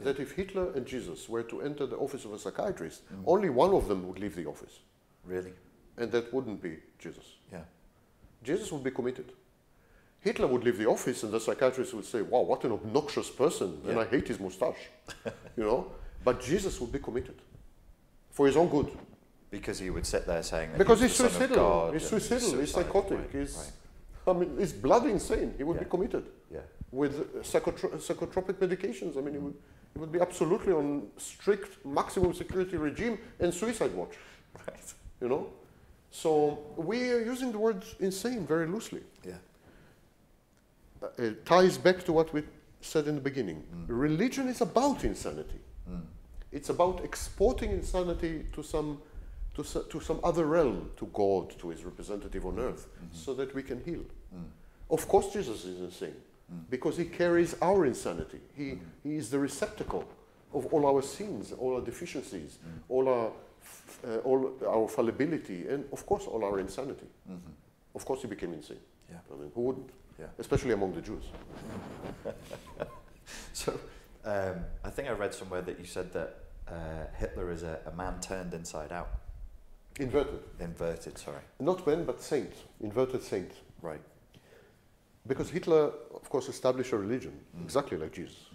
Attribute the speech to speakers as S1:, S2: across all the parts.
S1: that if Hitler and Jesus were to enter the office of a psychiatrist, only one of them would leave the office.
S2: Really?
S1: And that wouldn't be Jesus.
S2: Yeah.
S1: Jesus would be committed. Hitler would leave the office and the psychiatrist would say, wow, what an obnoxious person, and I hate his mustache, you know? But Jesus would be committed for his own good.
S2: Because he would sit there saying that
S1: because
S2: he's
S1: he's
S2: the Son of God
S1: suicidal, he's psychotic,
S2: right.
S1: I mean, he's bloody insane. He would be committed.
S2: Yeah.
S1: With psychotropic medications. I mean, he would be absolutely on strict maximum security regime and suicide watch.
S2: Right.
S1: You know? So we are using the word insane very loosely.
S2: Yeah.
S1: It ties back to what we said in the beginning. Religion is about insanity. It's about exporting insanity to some other realm, to God, to his representative on earth, so that we can heal. Of course Jesus is insane, because he carries our insanity. He is the receptacle of all our sins, all our deficiencies, all our fallibility, and of course all our insanity. Of course he became insane.
S2: Yeah.
S1: I mean, who wouldn't?
S2: Yeah.
S1: Especially among the Jews.
S2: So I think I read somewhere that you said that Hitler is a man turned inside out.
S1: Inverted.
S2: Inverted, sorry.
S1: Not man, but saint. Inverted saint.
S2: Right.
S1: Because Hitler, of course, established a religion, exactly like Jesus,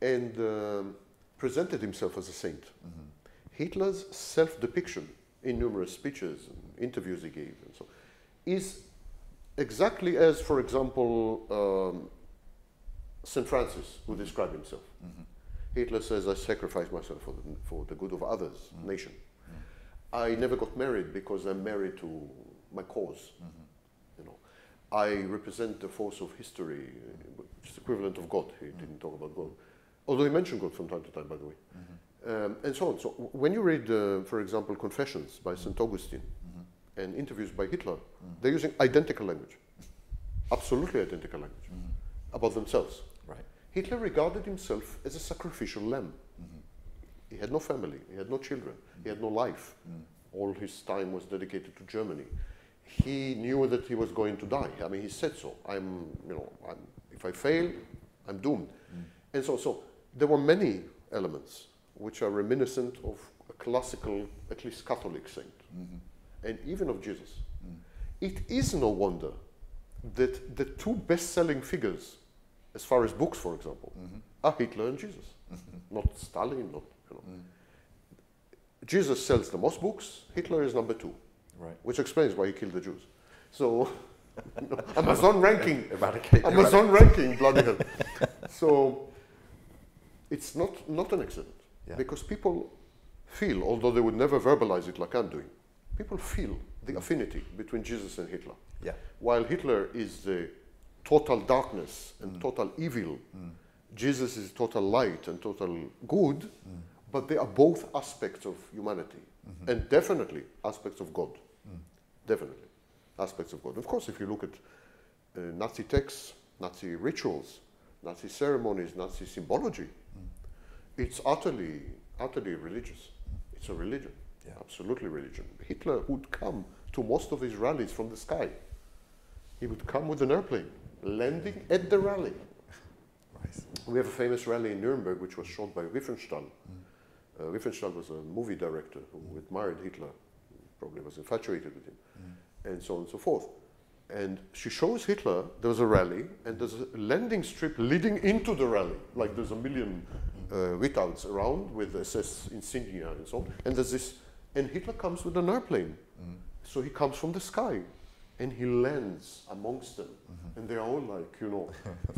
S1: and presented himself as a saint. Hitler's self-depiction in numerous speeches and interviews he gave and so is exactly as, for example, St. Francis would describe himself. Hitler says, I sacrifice myself for the good of others, nation. I never got married because I'm married to my cause. You know, I represent the force of history, which is equivalent of God. He didn't talk about God, although he mentioned God from time to time, by the way, and so on. So when you read, for example, Confessions by St. Augustine and interviews by Hitler, they're using identical language, absolutely identical language, about themselves.
S2: Right.
S1: Hitler regarded himself as a sacrificial lamb. He had no family, he had no children, he had no life. All his time was dedicated to Germany. He knew that he was going to die. I mean, he said so. If I fail, I'm doomed. And so there were many elements which are reminiscent of a classical, at least Catholic saint, and even of Jesus. It is no wonder that the two best-selling figures, as far as books, for example, are Hitler and Jesus, not Stalin, not, you know. Jesus sells the most books, Hitler is number 2,
S2: right.
S1: which explains why he killed the Jews. So, Amazon ranking,
S2: Amazon
S1: ranking, bloody hell. So, it's not an accident, because people feel, although they would never verbalize it like I'm doing, people feel the affinity between Jesus and Hitler.
S2: Yeah.
S1: While Hitler is the total darkness and total evil, Jesus is total light and total good, but they are both aspects of humanity, and definitely aspects of God. Definitely aspects of God. Of course, if you look at Nazi texts, Nazi rituals, Nazi ceremonies, Nazi symbology, it's utterly religious. It's a religion, absolutely religion. Hitler would come to most of his rallies from the sky. He would come with an airplane, landing at the rally.
S2: Right.
S1: We have a famous rally in Nuremberg, which was shot by Riefenstahl. Riefenstahl was a movie director who admired Hitler, probably was infatuated with him, and so on and so forth. And she shows Hitler, there was a rally, and there's a landing strip leading into the rally, like there's a million readouts around with SS insignia and so on, and there's this, and Hitler comes with an airplane. So he comes from the sky, and he lands amongst them, and they're all like, you know,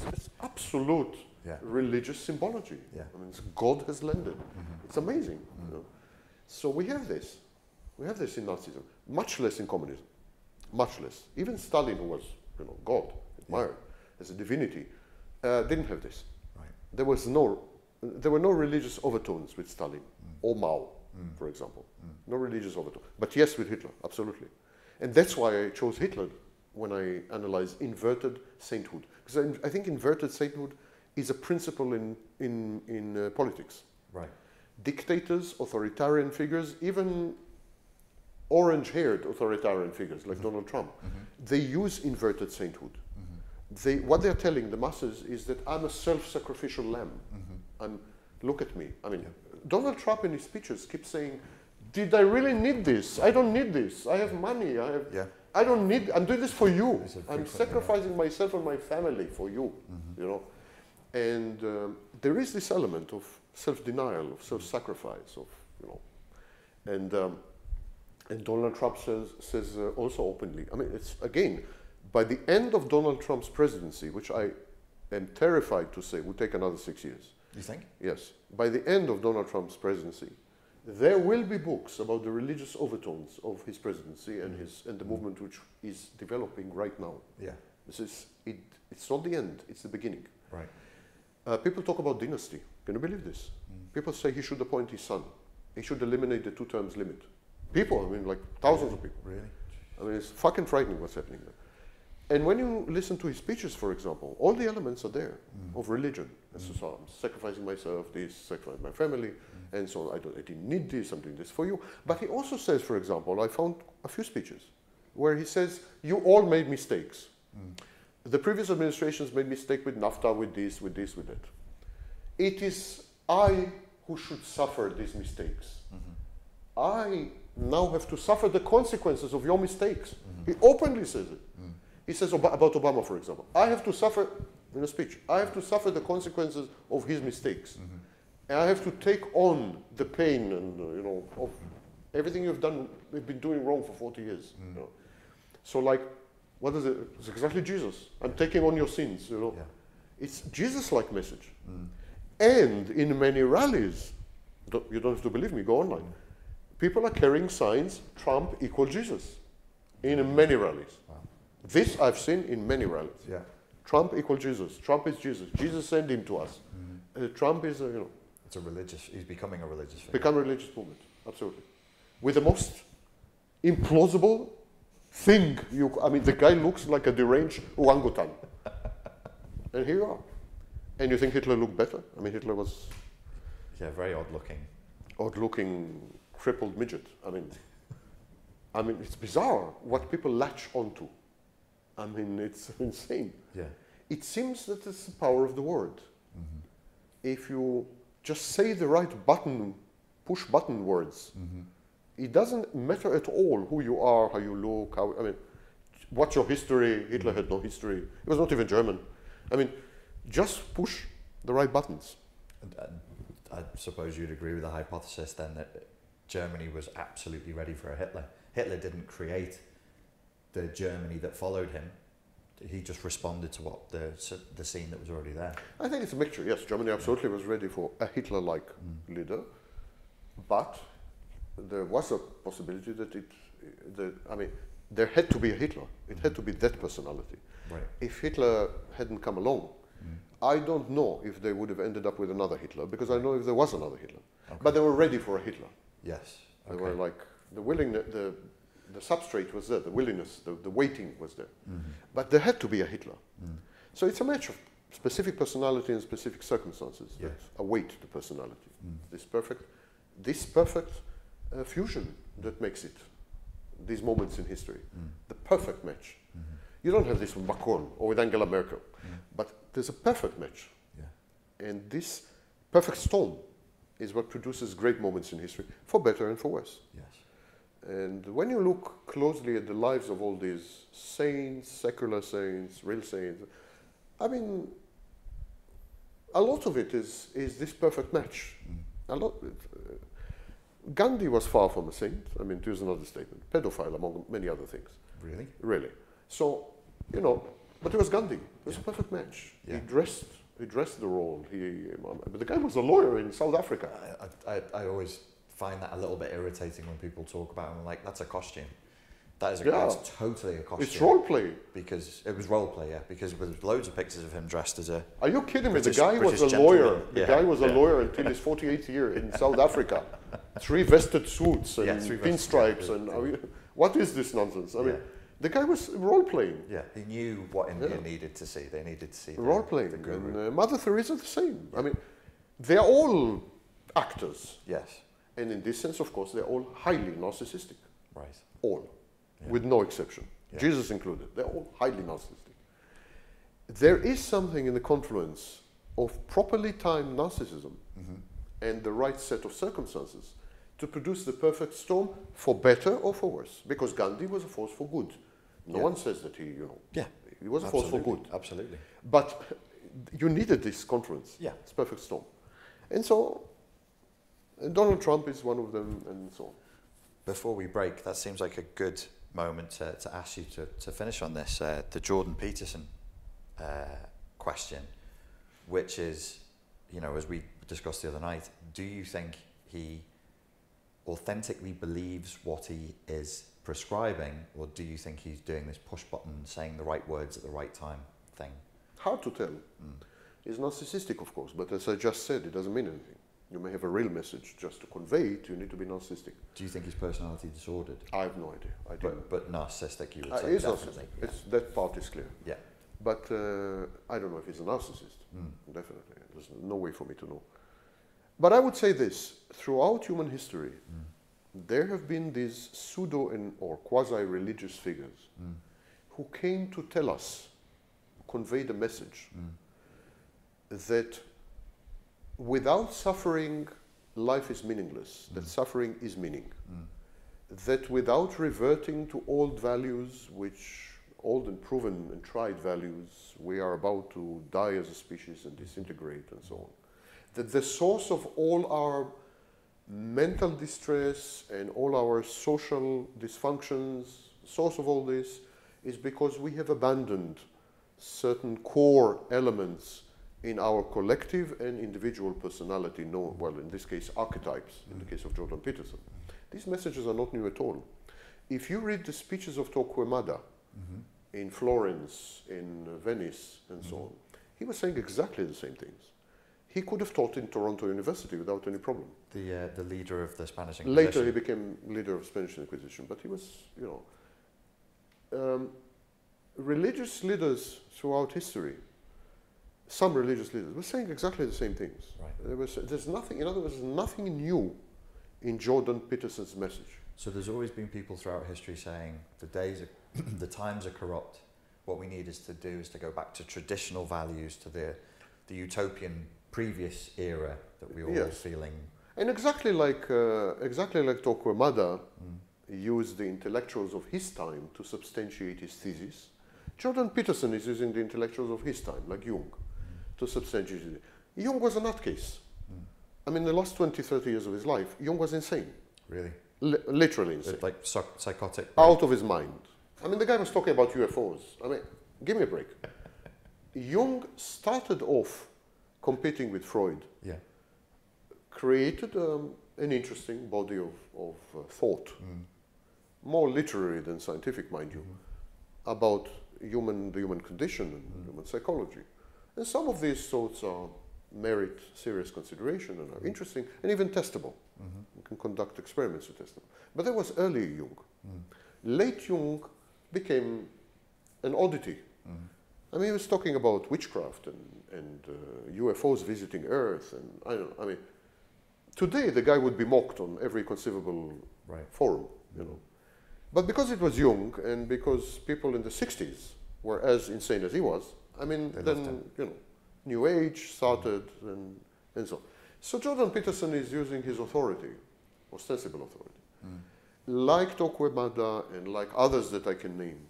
S1: it's absolute religious symbology. I mean, God has landed. It's amazing. You know? So we have this in Nazism, much less in communism, much less. Even Stalin, who was, you know, God, admired as a divinity, didn't have this.
S2: Right.
S1: There were no religious overtones with Stalin or Mao, for example. No religious overtone. But yes, with Hitler, absolutely. And that's why I chose Hitler when I analyze inverted sainthood. Because I think inverted sainthood is a principle in politics.
S2: Right.
S1: Dictators, authoritarian figures, even orange-haired authoritarian figures like Donald Trump, they use inverted sainthood. What they're telling the masses is that I'm a self-sacrificial lamb. I'm look at me. I mean, Donald Trump in his speeches keeps saying, did I really need this? I don't need this. I have money. I don't need, I'm doing this for you. I'm sacrificing myself and my family for you, you know. And there is this element of self-denial, of self-sacrifice, of, you know. And Donald Trump says also openly, I mean, it's, again, by the end of Donald Trump's presidency, which I am terrified to say would take another 6 years.
S2: You think?
S1: Yes. By the end of Donald Trump's presidency, there will be books about the religious overtones of his presidency and the movement which is developing right now.
S2: Yeah.
S1: This is it. It's not the end. It's the beginning.
S2: Right.
S1: People talk about dynasty. Can you believe this? People say he should appoint his son. He should eliminate the 2 terms limit. People, I mean, like thousands of people.
S2: Really?
S1: I mean, it's fucking frightening what's happening there. And when you listen to his speeches, for example, all the elements are there of religion. So I'm sacrificing myself, sacrificing my family, and so on. I didn't need this, I'm doing this for you. But he also says, for example, I found a few speeches where he says, you all made mistakes. The previous administrations made mistakes with NAFTA, with this, with that. It is I who should suffer these mistakes. I now have to suffer the consequences of your mistakes. He openly says it. He says about Obama, for example, I have to suffer, in a speech, I have to suffer the consequences of his mistakes. And I have to take on the pain and, you know, of everything you've been doing wrong for 40 years. You know? So like, what is it? It's exactly Jesus. I'm taking on your sins, you know. Yeah. It's Jesus-like message. And in many rallies, you don't have to believe me, go online. People are carrying signs, Trump equal Jesus, in many rallies. Wow. This I've seen in many rallies. Yeah. Trump equal Jesus. Trump is Jesus. Jesus sent him to us. Trump is, you know.
S2: It's a religious, he's becoming a religious figure.
S1: Become a religious movement, absolutely. With the most implausible thing, I mean, the guy looks like a deranged orangutan. And here you are. And you think Hitler looked better? I mean, Hitler was...
S2: Yeah, very odd-looking.
S1: Odd-looking, crippled midget. I mean, it's bizarre what people latch onto. I mean, it's insane. Yeah. It seems that it's the power of the word. If you just say the right button, push button words, it doesn't matter at all who you are, how you look, I mean, what's your history? Hitler had no history. He was not even German. I mean, just push the right buttons.
S2: And I suppose you'd agree with the hypothesis then that Germany was absolutely ready for a Hitler. Hitler didn't create the Germany that followed him. He just responded to what the scene that was already there. I
S1: think it's a mixture. Yes, Germany absolutely was ready for a Hitler-like leader, but there was a possibility that I mean, there had to be a Hitler. It had to be that personality. Right. If Hitler hadn't come along, I don't know if they would have ended up with another Hitler, because I know if there was another Hitler. Okay. But they were ready for a Hitler.
S2: Yes.
S1: Okay. They were like, the willingness, the substrate was there, the willingness, the waiting was there. But there had to be a Hitler. So it's a match of specific personality and specific circumstances that await the personality. This perfect fusion that makes it, these moments in history, the perfect match. You don't have this with Macron or with Angela Merkel, but there's a perfect match. Yeah. And this perfect storm is what produces great moments in history, for better and for worse. Yes. And when you look closely at the lives of all these saints, secular saints, real saints, I mean, a lot of it is this perfect match. A lot. Gandhi was far from a saint. I mean, to use another statement, pedophile among many other things.
S2: Really?
S1: Really. So, you know, but it was Gandhi. It was a perfect match. Yeah. He dressed the role. But the guy was a lawyer in South Africa.
S2: I always find that a little bit irritating when people talk about him. I'm like, that's a costume. That is it's totally a costume.
S1: It's role play.
S2: Because it was role play, yeah. Because there's loads of pictures of him dressed as a.
S1: Are you kidding me? The guy was a lawyer. The guy was a lawyer until his 48th year in South Africa. 3 vested suits and pinstripes and what is this nonsense? I mean, the guy was role playing.
S2: Yeah, he knew what India needed to see. They needed to see
S1: role playing. And Mother Teresa the same. I mean, they're all actors.
S2: Yes.
S1: And in this sense, of course, they're all highly narcissistic.
S2: Right.
S1: All. With no exception. Jesus included. They're all highly narcissistic. There is something in the confluence of properly timed narcissism and the right set of circumstances to produce the perfect storm for better or for worse. Because Gandhi was a force for good. No one says that he, he was a force for good.
S2: Absolutely.
S1: But you needed this confluence.
S2: Yeah.
S1: It's perfect storm. And so Donald Trump is one of them, and so on.
S2: Before we break, that seems like a good moment to ask you to finish on this, the Jordan Peterson question, which is, as we discussed the other night, do you think he authentically believes what he is prescribing, or do you think he's doing this push button, saying the right words at the right time thing?
S1: Hard to tell. He's narcissistic, of course, but as I just said, it doesn't mean anything. You may have a real message. Just to convey it, you need to be narcissistic.
S2: Do you think he's personality disordered?
S1: I have no idea. I don't.
S2: But narcissistic, you would say,
S1: is
S2: definitely.
S1: narcissistic. That part is clear.
S2: Yeah.
S1: But I don't know if he's a narcissist. Definitely. There's no way for me to know. But I would say this. Throughout human history, there have been these pseudo or quasi-religious figures who came to tell us, convey the message, that without suffering, life is meaningless, that suffering is meaning, that without reverting to old values, old and proven and tried values, we are about to die as a species and disintegrate and so on, that the source of all our mental distress and all our social dysfunctions, source of all this is because we have abandoned certain core elements in our collective and individual personality, well, in this case, archetypes, in the case of Jordan Peterson. These messages are not new at all. If you read the speeches of Torquemada in Florence, in Venice, and so on, he was saying exactly the same things. He could have taught in Toronto University without any problem.
S2: The leader of the Spanish Inquisition.
S1: Later he became leader of Spanish Inquisition, but he was, religious leaders throughout history, some religious leaders were saying exactly the same things. Right. There's nothing, in other words, there's nothing new in Jordan Peterson's message.
S2: So there's always been people throughout history saying the times are corrupt. What we need is to go back to traditional values, to the utopian previous era that we all were feeling.
S1: And exactly like Torquemada used the intellectuals of his time to substantiate his thesis, Jordan Peterson is using the intellectuals of his time, like Jung, to substantiate it. Jung was a nutcase. I mean, the last 20, 30 years of his life, Jung was insane.
S2: Really?
S1: Literally insane.
S2: Like psychotic?
S1: Out of his mind. I mean, the guy was talking about UFOs. I mean, give me a break. Jung started off competing with Freud. Yeah. Created an interesting body of thought, more literary than scientific, mind you, about the human condition and human psychology. And some of these thoughts merit serious consideration and are interesting and even testable. You can conduct experiments to test them. But that was early Jung. Late Jung became an oddity. I mean, he was talking about witchcraft and UFOs visiting Earth, and I don't know. I mean, today the guy would be mocked on every conceivable forum, But because it was Jung, and because people in the 60s were as insane as he was, I mean, then New Age started and so on. So Jordan Peterson is using his authority, ostensible authority, like Torquemada and like others that I can name.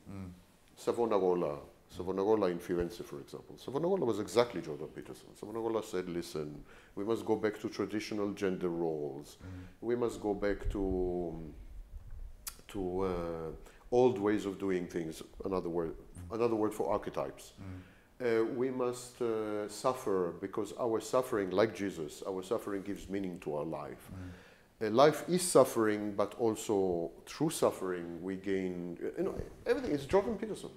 S1: Savonarola in Firenze, for example. Savonarola was exactly Jordan Peterson. Savonarola said, listen, we must go back to traditional gender roles. We must go back to old ways of doing things, another word for archetypes. We must suffer because our suffering, like Jesus, our suffering gives meaning to our life. Life is suffering, but also through suffering we gain, everything. It's Jordan Peterson.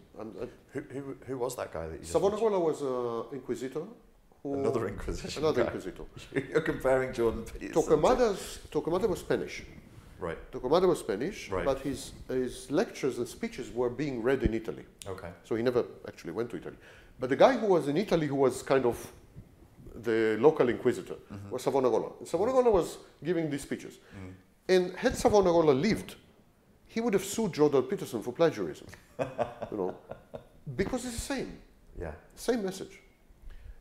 S2: Who was that guy that you just
S1: Savonarola was an inquisitor.
S2: Another inquisition.
S1: Another inquisitor.
S2: You're comparing Jordan Peterson.
S1: Torquemada was Spanish.
S2: Right.
S1: Torquemada was Spanish, but his lectures and speeches were being read in Italy. Okay. So he never actually went to Italy. But the guy who was in Italy, who was kind of the local inquisitor, was Savonarola. And Savonarola was giving these speeches. And had Savonarola lived, he would have sued Jordan Peterson for plagiarism. Because it's the same. Yeah. Same message.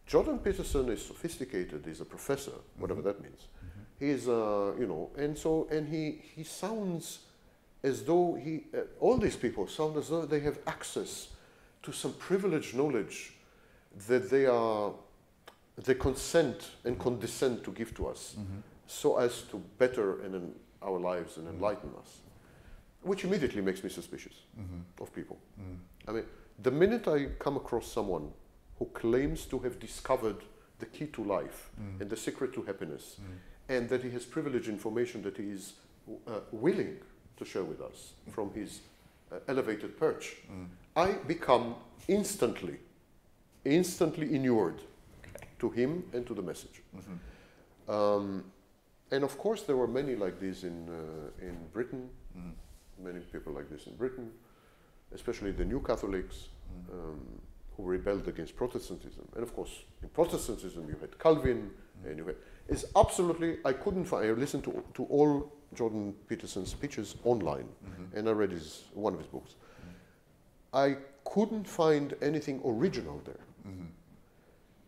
S1: Jordan Peterson is sophisticated, he's a professor, whatever that means. He's, you know, and he sounds as though all these people sound as though they have access to some privileged knowledge that they consent and condescend to give to us, so as to better our lives and enlighten us, which immediately makes me suspicious of people. I mean, the minute I come across someone who claims to have discovered the key to life and the secret to happiness, and that he has privileged information that he is willing to share with us from his elevated perch, I become instantly inured to him and to the message. And of course there were many like this in Britain, many people like this in Britain, especially the New Catholics, who rebelled against Protestantism. And of course, in Protestantism you had Calvin, and you had, it's absolutely, I couldn't find, I listened to all Jordan Peterson's speeches online, and I read one of his books. I couldn't find anything original there.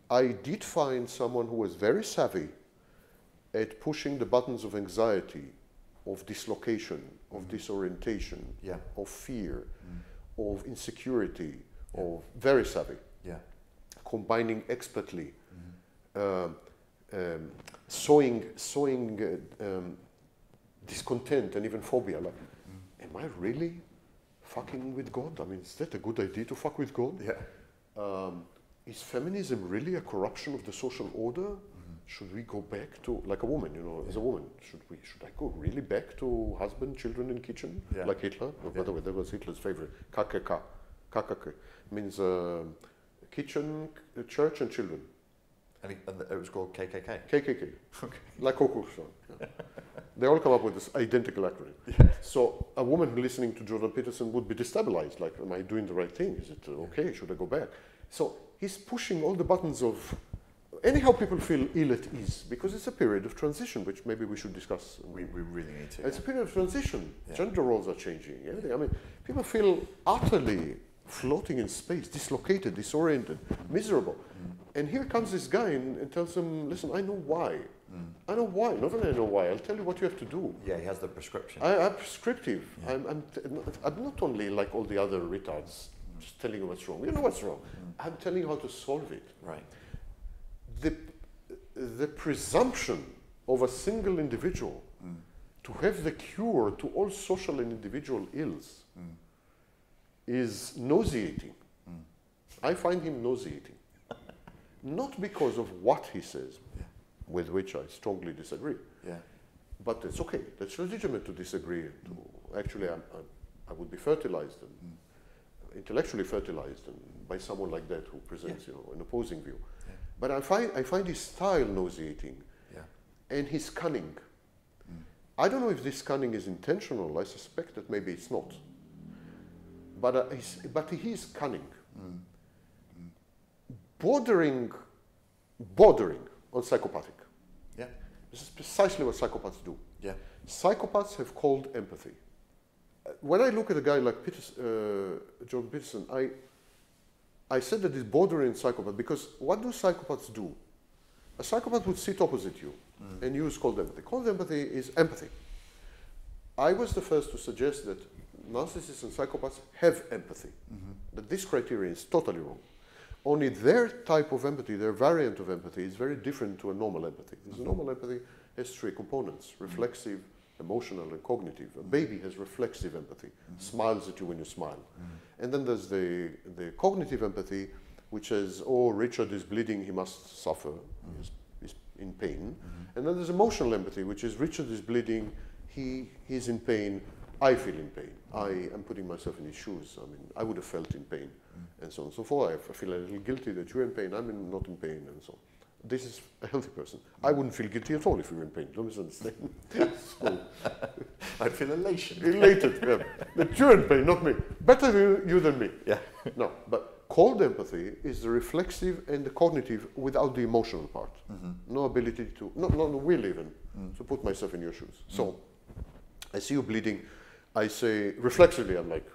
S1: I did find someone who was very savvy at pushing the buttons of anxiety, of dislocation, of disorientation, of fear, of insecurity, of very savvy, combining expertly, sowing discontent and even phobia. Like, am I really fucking with God? I mean, is that a good idea to fuck with God? Is feminism really a corruption of the social order? Should we go back to, like a woman, you know, as a woman, should I go really back to husband, children, and kitchen, like Hitler? Oh, by the way, that was Hitler's favorite. KKK. KKK means kitchen, church, and children.
S2: And it was called KKK?
S1: KKK. Okay. Like Kokusan. They all come up with this identical acronym. So a woman listening to Jordan Peterson would be destabilized, like, am I doing the right thing? Is it okay? Should I go back? So he's pushing all the buttons of, anyhow people feel ill at ease, because it's a period of transition, which maybe we should discuss.
S2: We really need to.
S1: It's a period of transition. Gender roles are changing, everything. I mean, people feel utterly floating in space, dislocated, disoriented, miserable. And here comes this guy and tells them, listen, I know why. I know why. Not only I know why, I'll tell you what you have to do.
S2: Yeah, he has the prescription.
S1: I'm prescriptive. I'm not only like all the other retards, just telling you what's wrong. You know what's wrong. I'm telling you how to solve it.
S2: Right.
S1: The presumption of a single individual to have the cure to all social and individual ills is nauseating. I find him nauseating. Not because of what he says, with which I strongly disagree. But it's okay. That's legitimate to disagree. Actually, I would be fertilized and intellectually fertilized by someone like that who presents, you know, an opposing view. But I find his style nauseating, and his cunning. I don't know if this cunning is intentional. I suspect that maybe it's not. But he is cunning, bordering on psychopathic. This is precisely what psychopaths do. Psychopaths have cold empathy. When I look at a guy like Jordan Peterson, I said that he's bordering psychopath because what do psychopaths do? A psychopath would sit opposite you and use cold empathy. Cold empathy is empathy. I was the first to suggest that narcissists and psychopaths have empathy. That this criteria is totally wrong. Only their type of empathy, their variant of empathy, is very different to a normal empathy. Because normal empathy has three components: reflexive, emotional, and cognitive. A baby has reflexive empathy, smiles at you when you smile. And then there's the cognitive empathy, which says, oh, Richard is bleeding, he must suffer, he's in pain. And then there's emotional empathy, which is Richard is bleeding, he's in pain, I feel in pain. I am putting myself in his shoes. I mean, I would have felt in pain, and so on and so forth. I feel a little guilty that you're in pain, I'm not in pain, and so on. This is a healthy person. I wouldn't feel guilty at all if you were in pain. Don't misunderstand. So,
S2: I'd feel elation.
S1: Elated, That you're in pain, not me. Better you than me. No, but cold empathy is the reflexive and the cognitive without the emotional part. No ability to, no will even, to put myself in your shoes. So, I see you bleeding. I say, reflexively, I'm like,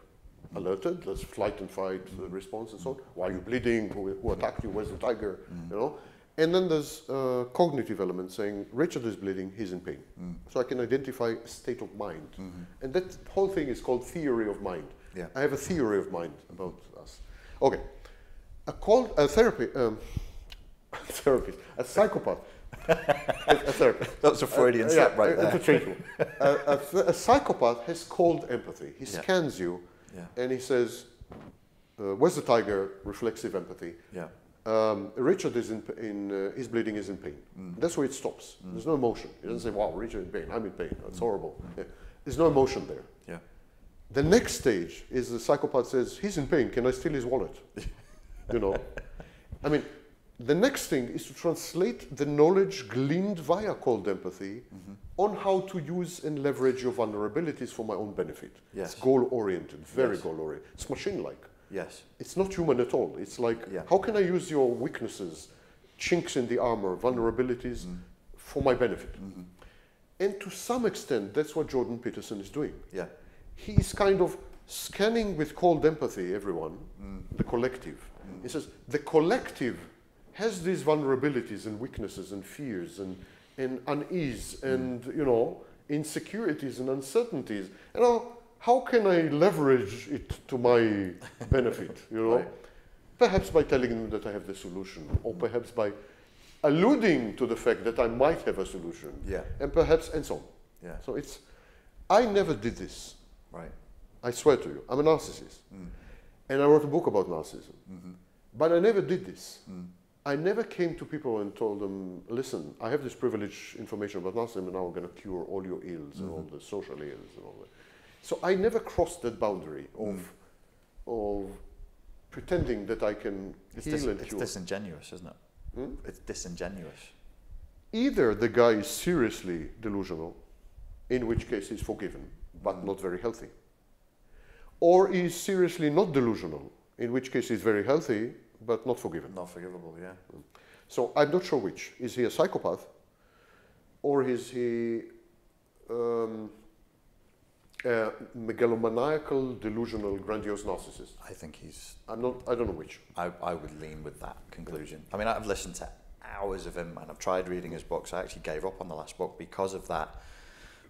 S1: alerted, that's flight and fight response and so on. Why are you bleeding? Who attacked you? Where's the tiger? You know? And then there's a cognitive element saying, Richard is bleeding, he's in pain. So I can identify a state of mind. And that whole thing is called theory of mind.
S2: Yeah.
S1: I have a theory of mind about us. Okay. A psychopath. A therapist.
S2: That's a Freudian slip right there.
S1: Interchangeable. A psychopath has cold empathy. He scans you and he says, where's the tiger? Reflexive empathy.
S2: Yeah.
S1: Richard is his bleeding is in pain. That's where it stops. There's no emotion. He doesn't say, wow, Richard is in pain, I'm in pain, that's horrible. Yeah. There's no emotion there.
S2: Yeah.
S1: The next stage is the psychopath says, he's in pain, can I steal his wallet? You know? I mean, the next thing is to translate the knowledge gleaned via cold empathy on how to use and leverage your vulnerabilities for my own benefit.
S2: Yes.
S1: It's goal-oriented, very goal-oriented. It's machine-like.
S2: Yes.
S1: It's not human at all. It's like, how can I use your weaknesses, chinks in the armor, vulnerabilities for my benefit? And to some extent, that's what Jordan Peterson is doing.
S2: Yeah.
S1: He's kind of scanning with cold empathy everyone, the collective. He says, the collective has these vulnerabilities and weaknesses and fears and unease and, you know, insecurities and uncertainties. And how can I leverage it to my benefit, you know? Right. Perhaps by telling them that I have the solution, or perhaps by alluding to the fact that I might have a solution.
S2: Yeah.
S1: And perhaps, and so on.
S2: Yeah.
S1: So I never did this.
S2: Right.
S1: I swear to you, I'm a narcissist. And I wrote a book about narcissism. But I never did this. I never came to people and told them, listen, I have this privileged information about narcissism and now I'm going to cure all your ills and all the social ills and all that. So I never crossed that boundary of pretending that I can heal and cure.
S2: It's disingenuous, isn't it? It's disingenuous.
S1: Either the guy is seriously delusional, in which case he's forgiven, but not very healthy. Or he's seriously not delusional, in which case he's very healthy, but not forgiven.
S2: Not forgivable, yeah.
S1: So I'm not sure which. Is he a psychopath? Or is he megalomaniacal, delusional, grandiose narcissist?
S2: I think he's...
S1: I don't know which.
S2: I would lean with that conclusion. I mean, I've listened to hours of him and I've tried reading his books. I actually gave up on the last book because of that.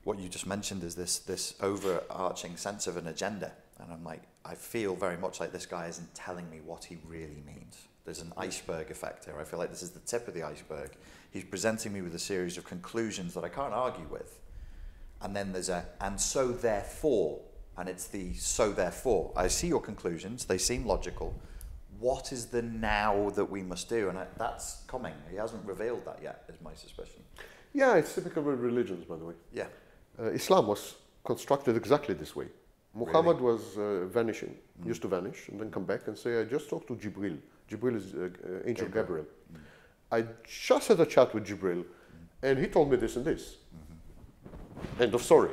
S2: What you just mentioned is this overarching sense of an agenda. And I'm like, I feel very much like this guy isn't telling me what he really means. There's an iceberg effect here. I feel like this is the tip of the iceberg. He's presenting me with a series of conclusions that I can't argue with. And then there's and so therefore, and it's the so therefore. I see your conclusions, they seem logical. What is the now that we must do? And that's coming. He hasn't revealed that yet, is my suspicion.
S1: Yeah, it's typical with religions, by the way.
S2: Yeah.
S1: Islam was constructed exactly this way. Muhammad was vanishing, used to vanish, and then come back and say, I just talked to Jibril. Jibril is Angel Gabriel. I just had a chat with Jibril, and he told me this and this. End of story.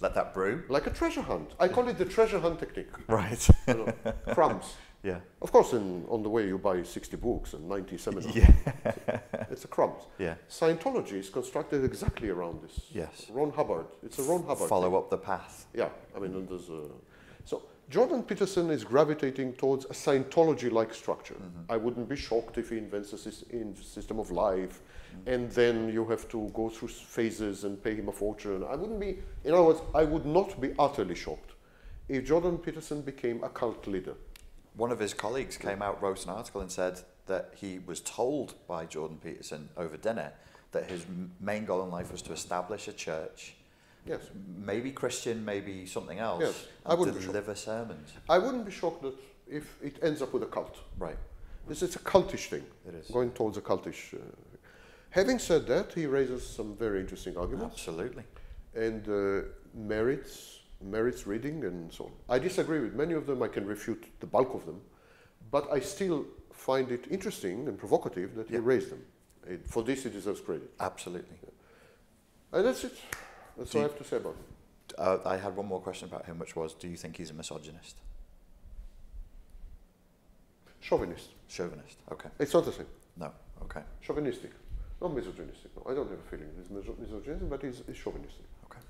S2: Let that brew.
S1: Like a treasure hunt. I call it the treasure hunt technique.
S2: Right.
S1: You know, crumbs.
S2: Yeah.
S1: Of course, on the way you buy 60 books and 90 seminars.
S2: Yeah.
S1: It's a crumbs.
S2: Yeah.
S1: Scientology is constructed exactly around this.
S2: Yes.
S1: Ron Hubbard. It's a Ron Hubbard.
S2: Follow up the path.
S1: Yeah. I mean, and there's so Jordan Peterson is gravitating towards a Scientology-like structure. I wouldn't be shocked if he invents a system of life, and then you have to go through phases and pay him a fortune. I wouldn't be, in other words, I would not be utterly shocked if Jordan Peterson became a cult leader.
S2: One of his colleagues came out, wrote an article and said that he was told by Jordan Peterson over dinner that his main goal in life was to establish a church.
S1: Yes.
S2: Maybe Christian, maybe something else.
S1: Yes.
S2: And deliver sermons.
S1: I wouldn't be shocked that if it ends up with a cult.
S2: Right.
S1: It's a cultish thing.
S2: It is.
S1: Going towards a cultish. Having said that, he raises some very interesting arguments.
S2: Absolutely.
S1: And merits reading and so on. I disagree with many of them. I can refute the bulk of them. But I still find it interesting and provocative that he raised them. For this, he deserves credit.
S2: Absolutely.
S1: And that's it. That's all I have to say about him.
S2: I had one more question about him, which was, do you think he's a misogynist?
S1: Chauvinist.
S2: Chauvinist, okay.
S1: It's not the same.
S2: No, okay.
S1: Chauvinistic. Not misogynistic. No, I don't have a feeling he's misogynistic, but he's chauvinistic.
S2: Okay.